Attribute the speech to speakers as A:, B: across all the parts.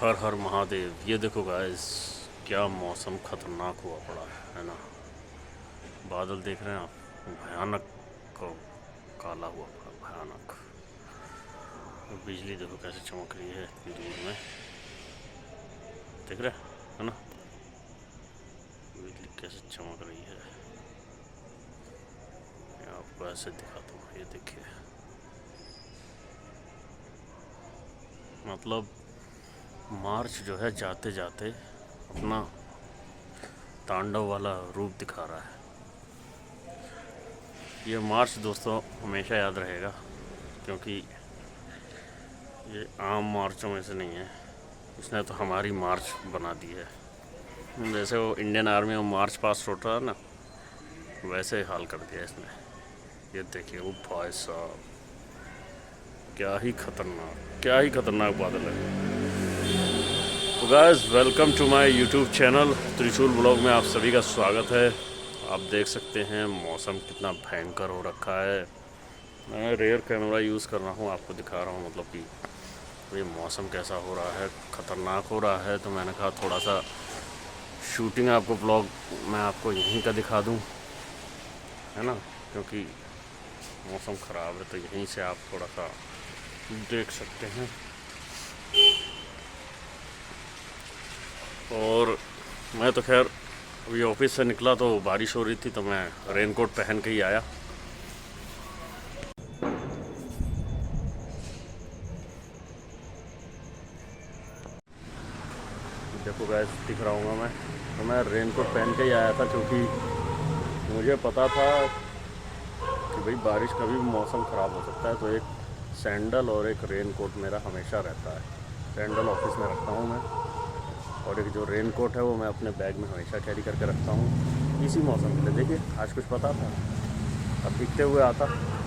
A: हर हर महादेव। ये देखो गाइस, क्या मौसम खतरनाक हुआ पड़ा है ना। बादल देख रहे हैं आप, भयानक को काला हुआ पड़ा, भयानक। बिजली देखो कैसे चमक रही है इतनी दूर में, देख रहे हैं है ना। बिजली कैसे चमक रही है, मैं आपको ऐसे दिखाता हूँ। ये देखिए, मतलब मार्च जो है जाते जाते अपना तांडव वाला रूप दिखा रहा है। ये मार्च दोस्तों हमेशा याद रहेगा, क्योंकि ये आम मार्चों में से नहीं है। इसने तो हमारी मार्च बना दी है। जैसे वो इंडियन आर्मी में मार्च पास्ट होता है ना, वैसे ही हाल कर दिया इसने। ये देखिए, वो भाई साहब, क्या ही खतरनाक बादल है। तो guys, welcome to my YouTube channel Trishul blog में आप सभी का स्वागत है। आप देख सकते हैं मौसम कितना भयंकर हो रखा है। मैं रेयर कैमरा यूज़ कर रहा हूँ, आपको दिखा रहा हूँ, मतलब कि ये मौसम कैसा हो रहा है, ख़तरनाक हो रहा है। तो मैंने कहा थोड़ा सा शूटिंग आपको ब्लॉग मैं आपको यहीं का दिखा दूँ, है ना, क्योंकि मौसम ख़राब है तो यहीं से आप थोड़ा सा देख सकते हैं। और मैं तो खैर अभी ऑफिस से निकला तो बारिश हो रही थी, तो मैं रेनकोट पहन के ही आया। देखो गाइस, दिख रहा हूँ मैं, तो मैं रेनकोट पहन के ही आया था, क्योंकि मुझे पता था कि भाई बारिश कभी भी मौसम ख़राब हो सकता है। तो एक सैंडल और एक रेनकोट मेरा हमेशा रहता है। सैंडल ऑफिस में रखता हूँ मैं, और एक जो रेनकोट है वो मैं अपने बैग में हमेशा कैरी करके रखता हूँ, इसी मौसम के लिए। देखिए, आज कुछ पता था, अब भीगते हुए आता,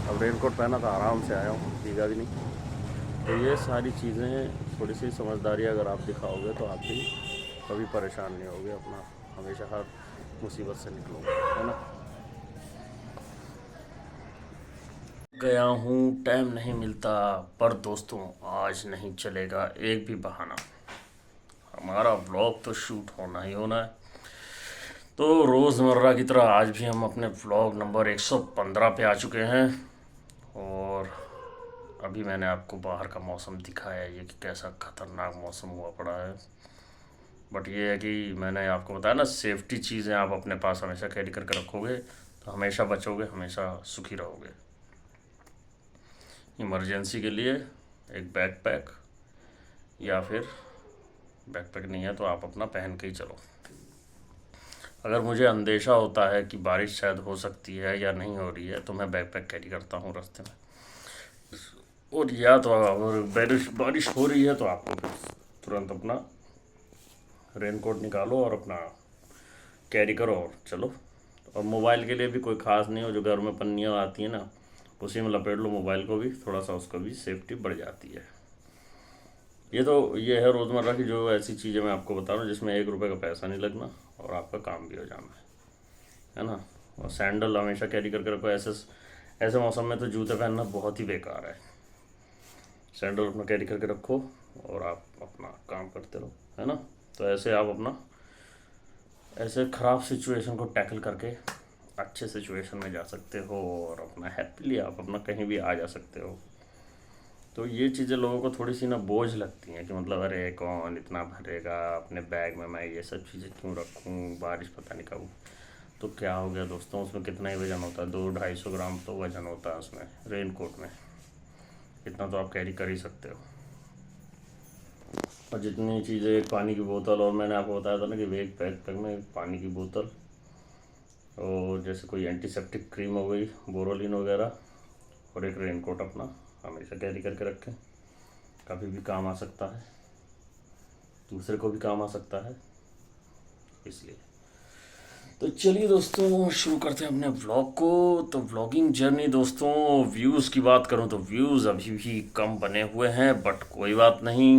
A: अब रेनकोट पहना था, आराम से आया हूँ, भीगा भी नहीं। तो ये सारी चीज़ें, थोड़ी सी समझदारी अगर आप दिखाओगे तो आप भी कभी परेशान नहीं होगे, अपना हमेशा हर मुसीबत से निकलोगे, है ना। गया हूँ, टाइम नहीं मिलता, पर दोस्तों आज नहीं चलेगा एक भी बहाना। हमारा व्लॉग तो शूट होना ही होना है। तो रोज़मर्रा की तरह आज भी हम अपने व्लॉग नंबर 115 पे आ चुके हैं। और अभी मैंने आपको बाहर का मौसम दिखाया है, ये कि कैसा ख़तरनाक मौसम हुआ पड़ा है। बट ये है कि मैंने आपको बताया ना, सेफ्टी चीज़ें आप अपने पास हमेशा कैरी करके रखोगे तो हमेशा बचोगे, हमेशा सुखी रहोगे। इमरजेंसी के लिए एक बैकपैक, या फिर बैकपैक नहीं है तो आप अपना पहन के ही चलो। अगर मुझे अंदेशा होता है कि बारिश शायद हो सकती है या नहीं हो रही है, तो मैं बैकपैक कैरी करता हूँ रास्ते में। और या तो अगर बारिश बारिश हो रही है तो आपको फिर तुरंत अपना रेनकोट निकालो और अपना कैरी करो और चलो। और मोबाइल के लिए भी कोई ख़ास नहीं हो, जो घर में पन्नियाँ आती हैं ना, उसी में लपेट लो मोबाइल को भी, थोड़ा सा उसका भी सेफ्टी बढ़ जाती है। ये है रोज़मर्रा की जो ऐसी चीज़ें मैं आपको बता रहा हूँ, जिसमें 1 रुपये का पैसा नहीं लगना और आपका काम भी हो जाना है ना। और सैंडल हमेशा कैरी करके रखो। ऐसे ऐसे मौसम में तो जूते पहनना बहुत ही बेकार है। सैंडल अपना कैरी करके रखो और आप अपना काम करते रहो, है ना। तो ऐसे आप अपना ऐसे ख़राब सिचुएशन को टैकल करके अच्छे सिचुएशन में जा सकते हो, और अपना हैप्पीली आप अपना कहीं भी आ जा सकते हो। तो ये चीज़ें लोगों को थोड़ी सी ना बोझ लगती हैं, कि मतलब अरे कौन इतना भरेगा अपने बैग में, मैं ये सब चीज़ें क्यों रखूँ, बारिश पता नहीं कब। तो क्या हो गया दोस्तों, उसमें कितना ही वज़न होता है, 200-250 ग्राम तो वज़न होता है उसमें, रेनकोट में। इतना तो आप कैरी कर ही सकते हो। और जितनी चीज़ें, एक पानी की बोतल, और मैंने आपको बताया था ना कि एक बैकपैक में एक पानी की बोतल, और जैसे कोई एंटीसेप्टिक क्रीम हो गई, बोरोलिन वगैरह, और एक रेनकोट अपना हमेशा कैरी करके रखें। कभी भी काम आ सकता है, दूसरे को भी काम आ सकता है, इसलिए। तो चलिए दोस्तों, शुरू करते हैं अपने व्लॉग को। तो व्लॉगिंग जर्नी दोस्तों, व्यूज़ की बात करूं तो व्यूज़ अभी भी कम बने हुए हैं, बट कोई बात नहीं।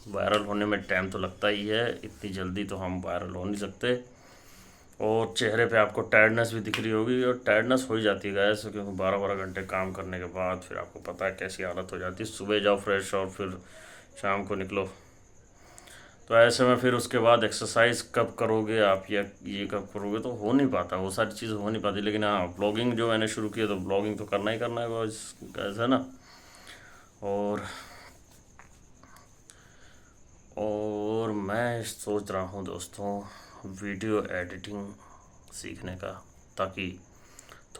A: वायरल होने में टाइम तो लगता ही है, इतनी जल्दी तो हम वायरल हो नहीं सकते। और चेहरे पे आपको टायर्डनेस भी दिख रही होगी, और टायर्डनेस हो ही जाती है गैस, क्योंकि 12-12 घंटे काम करने के बाद फिर आपको पता है कैसी हालत हो जाती है। सुबह जाओ फ्रेश और फिर शाम को निकलो, तो ऐसे में फिर उसके बाद एक्सरसाइज कब करोगे आप या ये कब करोगे, तो हो नहीं पाता, वो सारी चीज़ हो नहीं पाती। लेकिन हाँ, ब्लॉगिंग जो मैंने शुरू किया तो ब्लॉगिंग तो करना ही करना है बस, ऐसा ना। और और मैं सोच रहा हूँ दोस्तों वीडियो एडिटिंग सीखने का, ताकि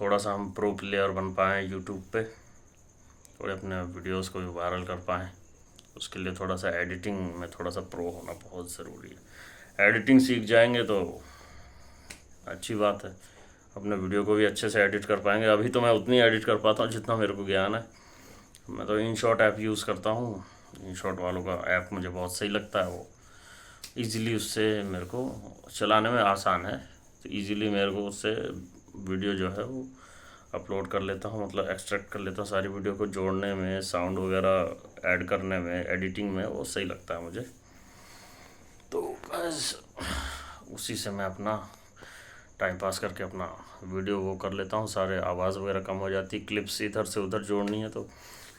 A: थोड़ा सा हम प्रो प्लेयर बन पाएँ यूट्यूब पे, थोड़े अपने वीडियोस को भी वायरल कर पाएँ। उसके लिए थोड़ा सा एडिटिंग में थोड़ा सा प्रो होना बहुत ज़रूरी है। एडिटिंग सीख जाएंगे तो अच्छी बात है, अपने वीडियो को भी अच्छे से एडिट कर पाएंगे। अभी तो मैं उतनी एडिट कर पाता हूँ जितना मेरे को ज्ञान है। मैं तो InShot ऐप यूज़ करता हूँ। InShot वालों का ऐप मुझे बहुत सही लगता है। वो ईज़िली उससे मेरे को चलाने में आसान है, तो ईज़िली मेरे को उससे वीडियो जो है वो अपलोड कर लेता हूँ, मतलब एक्सट्रैक्ट कर लेता हूँ सारी वीडियो को, जोड़ने में, साउंड वगैरह ऐड करने में, एडिटिंग में वो सही लगता है मुझे। तो बस उसी से मैं अपना टाइम पास करके अपना वीडियो वो कर लेता हूँ। सारे आवाज़ वगैरह कम हो जाती, क्लिप्स इधर से उधर जोड़नी है तो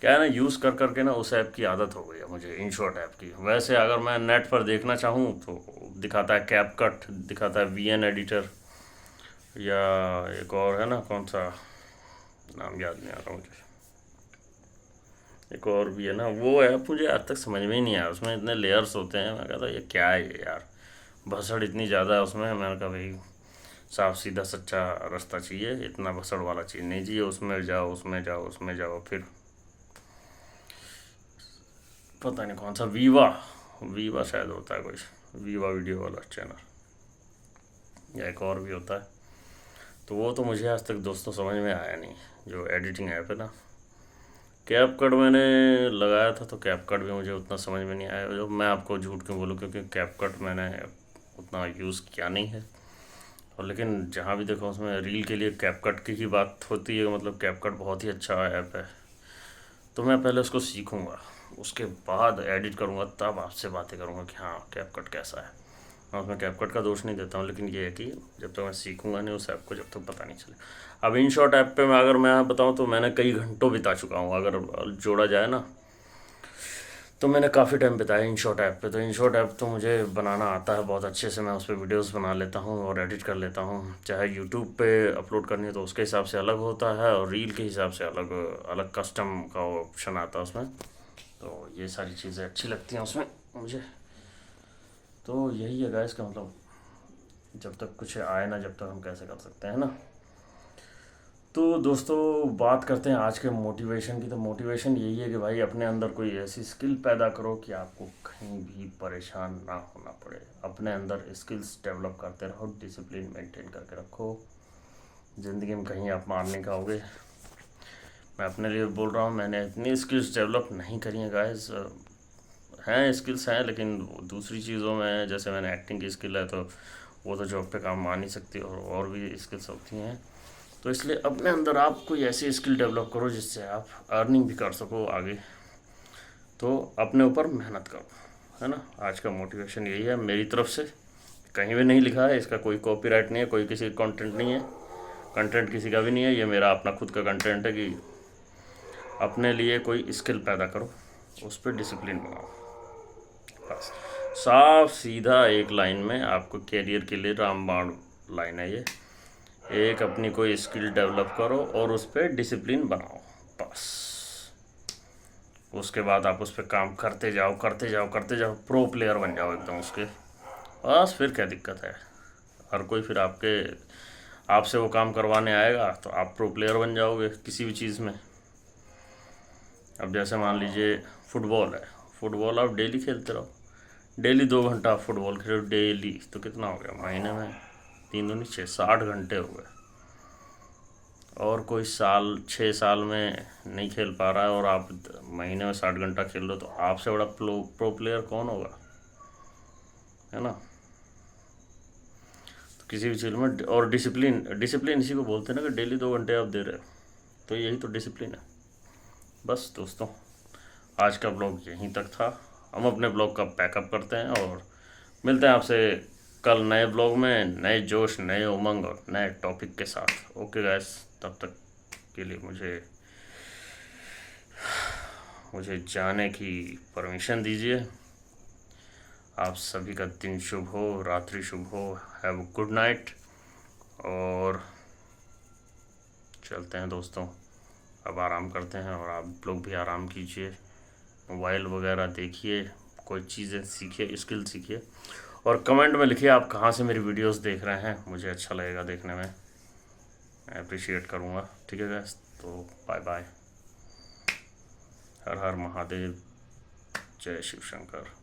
A: क्या है ना, यूज़ कर करके ना उस ऐप की आदत हो गई है मुझे, InShot ऐप की। वैसे अगर मैं नेट पर देखना चाहूँ तो दिखाता है CapCut, दिखाता है VN एडिटर, या एक और है ना, कौन सा नाम याद नहीं आ रहा मुझे, एक और भी है ना, वो ऐप मुझे आज तक समझ में ही नहीं आया। उसमें इतने लेयर्स होते हैं, मैं कहता ये क्या है ये यार, भसड़ इतनी ज़्यादा है उसमें। मैंने कहा भाई साफ सीधा सच्चा रास्ता चाहिए, इतना भसड़ वाला चीज़ नहीं चाहिए। उसमें जाओ, उसमें जाओ, उसमें जाओ, फिर पता नहीं कौन सा, वीवा शायद होता है, कोई वीवा वीडियो वाला चैनल, या एक और भी होता है। तो वो तो मुझे आज तक दोस्तों समझ में आया नहीं, जो एडिटिंग ऐप है ना। कैपकट मैंने लगाया था तो कैपकट भी मुझे उतना समझ में नहीं आया, जो मैं आपको झूठ क्यों बोलूँ, क्योंकि कैपकट मैंने उतना यूज़ किया नहीं है। और लेकिन जहाँ भी देखो उसमें रील के लिए कैपकट की ही बात होती है, मतलब कैपकट बहुत ही अच्छा ऐप है। तो मैं पहले उसको सीखूँगा, उसके बाद एडिट करूँगा, तब आपसे बातें करूँगा कि हाँ कैपकट कैसा है। मैं उसमें कैपकट का दोष नहीं देता हूँ, लेकिन ये है कि जब तक मैं सीखूँगा नहीं उस ऐप को, जब तक पता नहीं चले। अब InShot ऐप पे मैं अगर मैं बताऊँ तो मैंने कई घंटों बिता चुका हूँ, अगर जोड़ा जाए ना तो मैंने काफ़ी टाइम बिताया InShot ऐप पे। तो InShot ऐप तो मुझे बनाना आता है बहुत अच्छे से, मैं उस पर वीडियोज़ बना लेता हूँ और एडिट कर लेता हूँ। चाहे यूट्यूब पे अपलोड करनी है तो उसके हिसाब से अलग होता है, और रील के हिसाब से अलग अलग कस्टम का ऑप्शन आता है उसमें। तो ये सारी चीज़ें अच्छी लगती हैं उसमें मुझे। तो यही है गाइस का मतलब, जब तक कुछ आए ना, जब तक हम कैसे कर सकते हैं ना। तो दोस्तों बात करते हैं आज के मोटिवेशन की। तो मोटिवेशन यही है कि भाई अपने अंदर कोई ऐसी स्किल पैदा करो कि आपको कहीं भी परेशान ना होना पड़े। अपने अंदर स्किल्स डेवलप करते रहो, डिसिप्लिन मेंटेन करके रखो, ज़िंदगी में कहीं आप मार नहीं खाओगे। मैं अपने लिए बोल रहा हूँ, मैंने इतनी स्किल्स डेवलप नहीं करी हैं गाइस, हैं स्किल्स हैं, लेकिन दूसरी चीज़ों में, जैसे मैंने एक्टिंग की स्किल है तो वो तो जॉब पे काम आ नहीं सकती, और भी स्किल्स होती हैं। तो इसलिए अपने अंदर आप कोई ऐसी स्किल डेवलप करो जिससे आप अर्निंग भी कर सको आगे। तो अपने ऊपर मेहनत करो, है ना। आज का मोटिवेशन यही है मेरी तरफ से। कहीं भी नहीं लिखा है, इसका कोई कॉपीराइट नहीं है, कोई किसी का कंटेंट नहीं है, कंटेंट किसी का भी नहीं है, ये मेरा अपना खुद का कंटेंट है कि अपने लिए कोई स्किल पैदा करो, उस पर डिसिप्लिन बनाओ, बस। साफ सीधा एक लाइन में आपको कैरियर के लिए रामबाण लाइन है ये। एक अपनी कोई स्किल डेवलप करो और उस पर डिसिप्लिन बनाओ, बस। उसके बाद आप उस पर काम करते जाओ, करते जाओ, करते जाओ, प्रो प्लेयर बन जाओ एकदम उसके। बस फिर क्या दिक्कत है, हर कोई फिर आपसे वो काम करवाने आएगा तो आप प्रो प्लेयर बन जाओगे किसी भी चीज़ में। अब जैसे मान लीजिए फुटबॉल है, फुटबॉल आप डेली खेलते रहो, डेली 2 घंटा आप फुटबॉल खेलो डेली, तो कितना हो गया महीने में, 3 दूनी 6, 60 घंटे हो गए। और कोई 6 साल में नहीं खेल पा रहा है और आप महीने में 60 घंटा खेल रहे हो, तो आपसे बड़ा प्रो प्लेयर कौन होगा, है ना। तो किसी भी चीज़ में, और डिसिप्लिन, डिसिप्लिन इसी को बोलते हैं ना, कि डेली 2 घंटे आप दे रहे हो, तो यही तो डिसिप्लिन है। बस दोस्तों, आज का ब्लॉग यहीं तक था। हम अपने ब्लॉग का पैकअप करते हैं और मिलते हैं आपसे कल नए ब्लॉग में, नए जोश, नए उमंग और नए टॉपिक के साथ। ओके गाइस, तब तक के लिए मुझे जाने की परमिशन दीजिए। आप सभी का दिन शुभ हो, रात्रि शुभ हो। Have good night. और चलते हैं दोस्तों, अब आराम करते हैं और आप लोग भी आराम कीजिए, मोबाइल वगैरह देखिए, कोई चीज़ें सीखिए, स्किल सीखिए, और कमेंट में लिखिए आप कहाँ से मेरी वीडियोस देख रहे हैं, मुझे अच्छा लगेगा देखने में, अप्रिशिएट करूँगा। ठीक है गाइस, तो बाय बाय। हर हर महादेव, जय शिव शंकर।